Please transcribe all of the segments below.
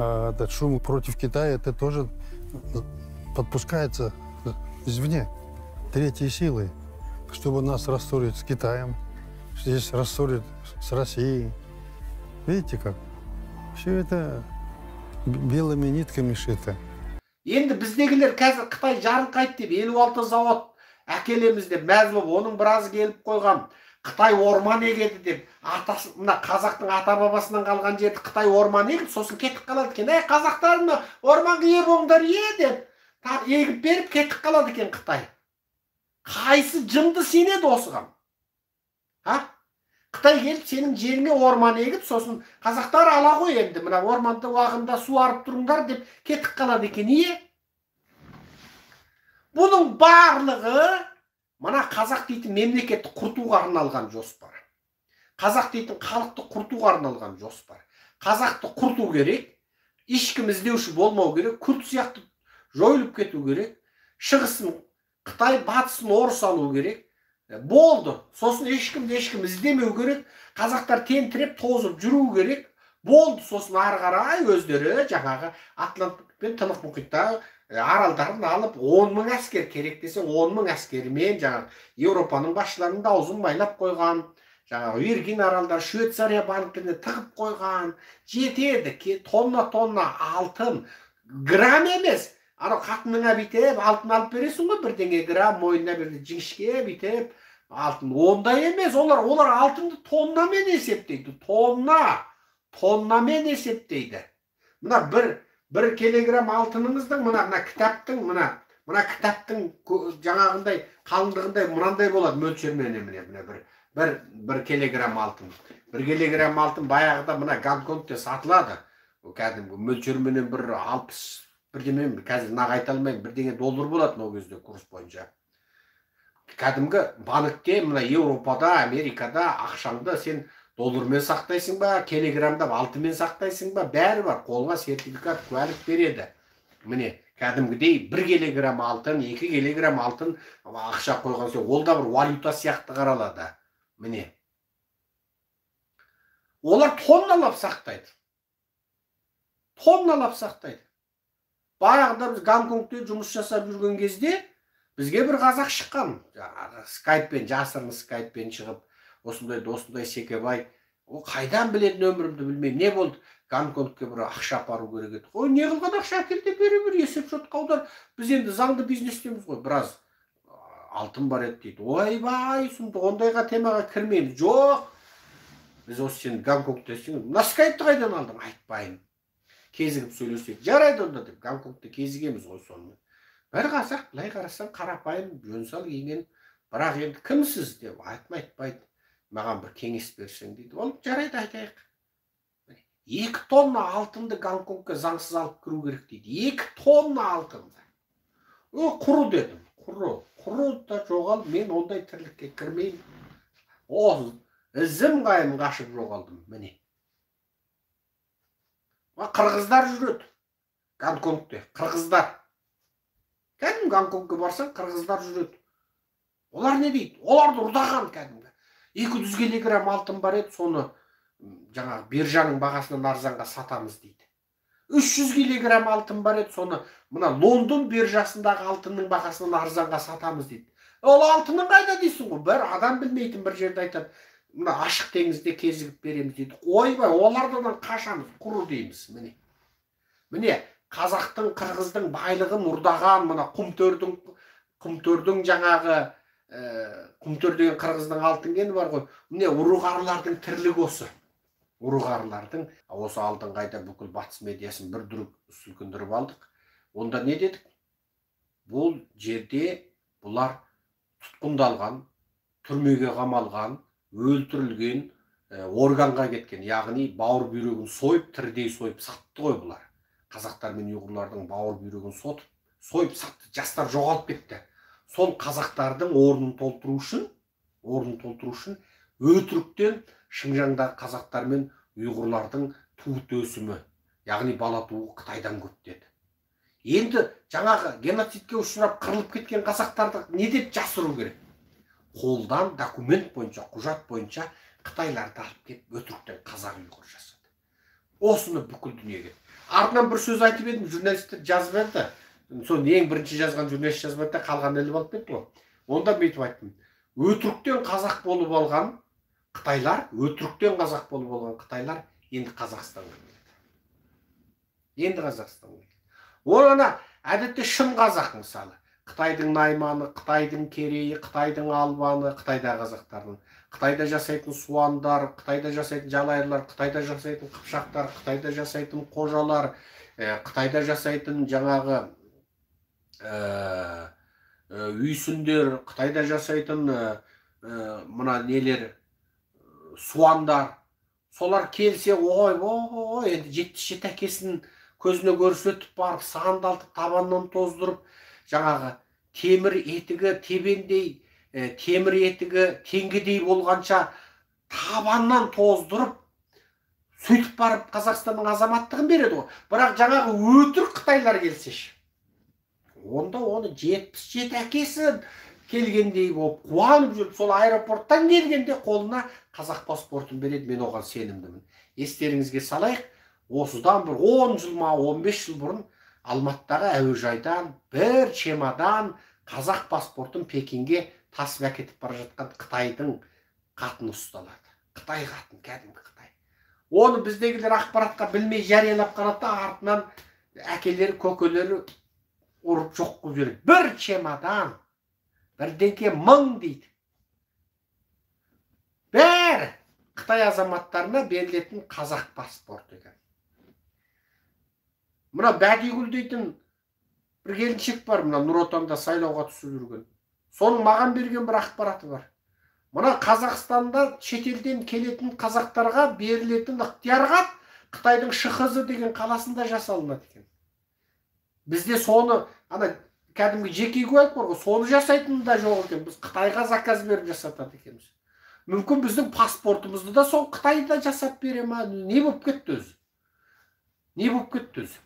А этот шум против Китая, это тоже подпускается извне, третьей силой, чтобы нас рассорить с Китаем, здесь рассорить с Россией. Видите как? Все это белыми нитками шито. Енді біздегілер қазір Қытай жарылқайды деп 56 завод әкелеміз деп мәз болып, оның біразы келіп қойған. Қытай орман егеді деп, атасы, мына қазақтың ата бабасынан қалған жерді Қытай орман егіп, сосын кетіп қалады екен. Қазақтар мына орманға ие болыңдар деп, егіп беріп кетіп қалады екен Қытай. Қайсы жынды сенеді осыған? Қытай келіп сенің жеріңе орман егіп, сосын қазақтар ала ғой енді, мына орманды уағында суарып тұрыңдар деп кетіп қалады екен. Бұның барлығы мына қазақ дейтін мемлекетті құртуға арналған жоспар. Қазақ дейтін халықты құртуға арналған жоспар. Қазақты құрту керек, ешкім іздеуші болмау керек, күрт сияқты жойылып кету керек, шығысын Қытай, батысын орыс алу керек. Болды. Сосын ешкімді іздемеу керек. Қазақтар тентіреп, тозып жүру керек. Болды. Сосын ары қарай өздері жаңағы Атлант пен Тынық мұхиттағы аралдарын алып 10 мың әскер керек десең 10 мың әскерімен жаңағы Еуропаның басшыларын аузын байлап қойған, жаңағы Виргин аралдар, Швейцария банктеріне тығып қойған, жетеді, тонна алтын, грамм емес. Ана қатыныңа бүйтіп алтын алып бересің ғой, бірдеңе грамм, мойнына бір жіңішке бүйтіп алтын. Ондай емес, олар алтынды тоннамен есептейді. Тоннамен есептейді. Мына бір килограмм алтыныңыздың мына кітаптың жаңағындай қалыңдығындай мынандай болады мөлшермен міне бір килограмм алтын. Бір килограмм алтын баяғыда мына Гонконгте сатылады. Кәдімгі мөлшерменен бір 60 бірдемен, қазір наға айта алмаймын, бірдеңе доллар болады ол кезде курс бойынша. Кәдімгі банкте, мына Еуропада, Америкада ақшаңды сен доллармен сақтайсың ба, килограммдап алтынмен сақтайсың ба, бәрі бар. Қолға сертификат, куәлік береді. Міне, кәдімгідей 1 килограмм алтын, 2 килограмм алтын ақша қойған соң, ол да бір валюта сияқты қаралады. Міне. Олар тонналап сақтайды. Баяғыда біз Гонконгте жұмыс жасап жүрген кезде бізге бір қазақ шыққан. Скайппен, жасырын скайппен шығып, осындай Секебай. О, қайдан білетін өмірімді білмеймін. Не болды? Гонконгке бір ақша апару керек еді. Ой, не қылған ақша әкелді бере есеп шотқа аудар. Біз енді заңды бизнестеміз ғой. Біраз алтын бар еді дейді. Ойбай, ондайға темаға кірмейміз. Жоқ. Біз осы сен Гонконгтесің. Мына скайпты қайдан алдың? Айтпайын. Кезігіп сөйлесек, жарайды онда деп, Гонконгте кезігеміз ғой сонымен. Бір қазақ, былай қарасаң, қарапайым, жөнсал киінген, бірақ енді кімсіз деп айтпайды. Маған бір кеңес берсең дейді. Ол жарайды айтайық. 2 тонна алтынды Гонконгқа заңсыз алып кіру керек дейді. 2 тонна алтынды. Құры дедім. Құры да жоғал, мен ондай тірлікке кірмеймін. Ізім қайым қашып жоғалдым, міне. Қырғыздар жүреді. Гонконгте. Қырғыздар. Кәдім Гонконгқа барсаң, қырғыздар жүреді. Олар не дейді? Оларды ұрдаған кәдімгі. 200 килограмм алтын бар еді, соны жаңағы биржаның бағасынан арзанға сатамыз дейді. 300 килограмм алтын бар еді, соны мына Лондон биржасындағы алтынның бағасынан арзанға сатамыз дейді. Ол алтынның қайда дейсің ғой? Бір адам білмейтін бір жерде айтады. Мына ашық теңізде кезігіп береміз дейді. Ойбай, олардан қашамыз, құры дейміз, міне. Қазақтың, қырғыздың байлығын ұрдаған, мына құмтөрдің жаңағы, құмтөр деген қырғыздың алтын кені бар ғой. Міне, ұрығарлардың тірлігі осы. Ұрығарлардың, осы алтын қайда бүкіл батыс медиасын бір дүрік сүлкіндіріп алдық. Онда не дедік? Бұл жерде бұлар тұтқындалған, түрмеге қамалған, өлтірілген, органға кеткен, яғни бауыр бүйрегін сойып, тірідей сойып сатты ғой бұлар. Қазақтар мен ұйғырлардың бауыр бүйрегін сойып сатты, жастар жоғалып кетті. Сол қазақтардың орнын толтыру үшін өтіріктен Шыңжаңдағы қазақтар мен ұйғырлардың туыт өсімі, яғни бала туу Қытайдан көп деді. Енді жаңағы геноцидке ұшырап қырылып кеткен қазақтарды не деп жасыру керек? Қолдан документ бойынша, құжат бойынша Қытайларды алып кеп өтіріктен қазақ ұйғыр жасады. Осыны бүкіл дүниеге. артынан бір сөз айтып едім, журналистер жазып еді. Соны ең бірінші жазған журналист жазып еді, қалған іліп алып кетті ғой. Онда бүйтіп айттым. Өтіріктен қазақ болып алған Қытайлар, өтіріктен қазақ болып алған Қытайлар енді Қазақстанға келді. Енді Қазақстанға келді. Ол ана әдетте шын қазақ мысалы. Қытайдың Найманы, Қытайдың Керейі, Қытайдың Албаны, Қытайда қазақтардың. Қытайда жасайтын суандар, Қытайда жасайтын жалайырлар, Қытайда жасайтын қыпшақтар, Қытайда жасайтын қожалар, Қытайда жасайтын жаңағы үйсіндер, Қытайда жасайтын мына нелер, суандар. Солар келсе, ой, енді 77 әкесін көзіне көрсетіп барып, сандалтып, табаннан тоздырып, жаңағы темір етігі тебендей, темір етігі теңгедей болғанша табаннан тоздырып, сөйтіп барып Қазақстанның азаматтығын береді ғой. Бірақ жаңағы өтірік Қытайлар келсеші, онда оны 77 әкесі келгендей болып қуанып жүріп, сол аэропорттан келгенде қолына қазақ паспортын береді. Мен оған сенімдімін. Естеріңізге салайық, осыдан бір 10 жыл ма 15 жыл бұрын Алматыдағы әуежайдан бір чемодан қазақ паспортын Пекинге тасып әкетіп бара жатқан Қытайдың қатыны ұсталады. Қытай қатын, кәдімгі Қытай. Оны біздегілер ақпаратқа білмей жариялап қарады, артынан әкелері, көкелері ұрып жоқ қылып жібереді. Бір чемодан, бірдеңке 1000 дейді. Бәрі Қытай азаматтарына берілетін қазақ паспорты екен. Мына Бәдигүл дейтін бір келіншек бар, мына Нұр Отанда сайлауға түсіп жүрген. Соның маған берген бір ақпараты бар. Мына Қазақстанда шетелден келетін қазақтарға берілетін ықтиярға Қытайдың Шыхызы деген қаласында жасалынады екен. Бізде соны, ана кәдімгі жеке куәлік бар ғой, соны жасайтын да жоқ екен. Біз Қытайға заказ беріп жасатады екенбіз. Мүмкін біздің паспортымызды да сол Қытайда жасап бере ма? Не болып кетті өзі? Не болып кетті өзі?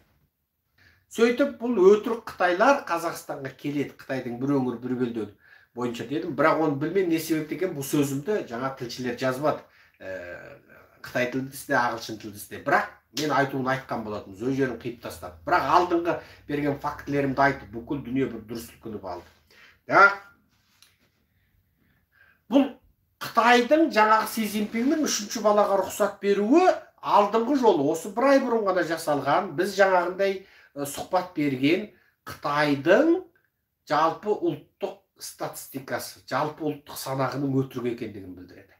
Сөйтіп, бұл өтірік Қытайлар Қазақстанға келеді. Қытайдың бір өңір бір белдеу бойынша дедім. Бірақ оны білмеймін, не себепті екен, бұл сөзімді жаңа тілшілер жазбады. Қытай тілдісінде, ағылшын тілдісінде. Бірақ мен айтуын айтқан болатын, өз жерін қиып тастады. Бірақ алдыңғы берген фактілерімді айтып, бүкіл дүние бір дұрыс күніп алды. Бұл Қытайдың жаңағы Си Цзиньпиннің 3-ші балаға рұқсат беруі алдыңғы жолы, осы бір ай бұрын ғана жасалған. Біз жаңағындай сұхбат берген Қытайдың жалпы ұлттық статистикасы, жалпы ұлттық санағының өтірік екендігін білдіреді.